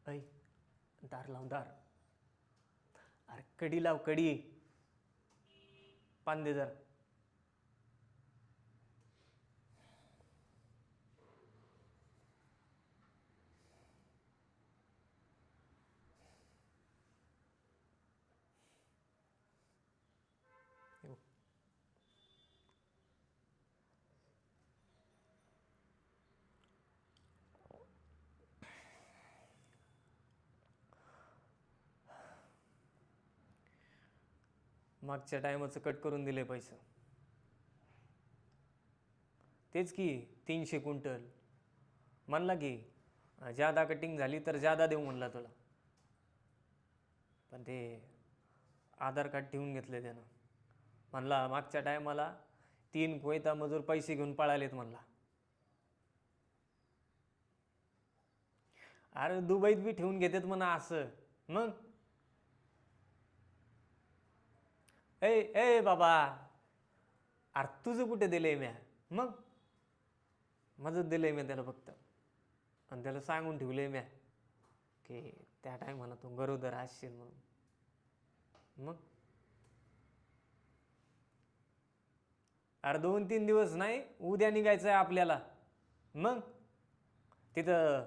ऐ दार लाव दार. अरे कडी लाव कडी. पान दे जरा. मागच्या टायमाचं कट करून दिले पैसे. तेच की 300 क्विंटल म्हणला की जादा कटिंग झाली तर जादा देऊ म्हणला तुला. पण ते आधार कार्ड ठेवून घेतले त्यानं. म्हणला मागच्या टायमाला 3 कोयता मजूर पैसे घेऊन पळालेत म्हणला. अरे दुबईत बी ठेवून घेतात म्हणा असं. मग ए ए बाबा, अरे तुझं कुठे दिलंय म्या? मग माझं दिलंय म्या त्याला फक्त. आणि त्याला सांगून ठेवलंय म्या की त्या टायमाला तू गरोदर असशील म्हणून. मग अरे 2-3 दिवस नाही, उद्या निघायचं आहे आपल्याला. मग तिथं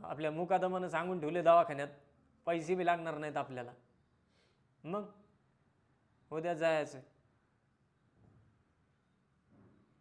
आपल्या मुकादमानं सांगून ठेवले दवाखान्यात पैसे बी लागणार नाहीत आपल्याला. मग उद्या जायचं.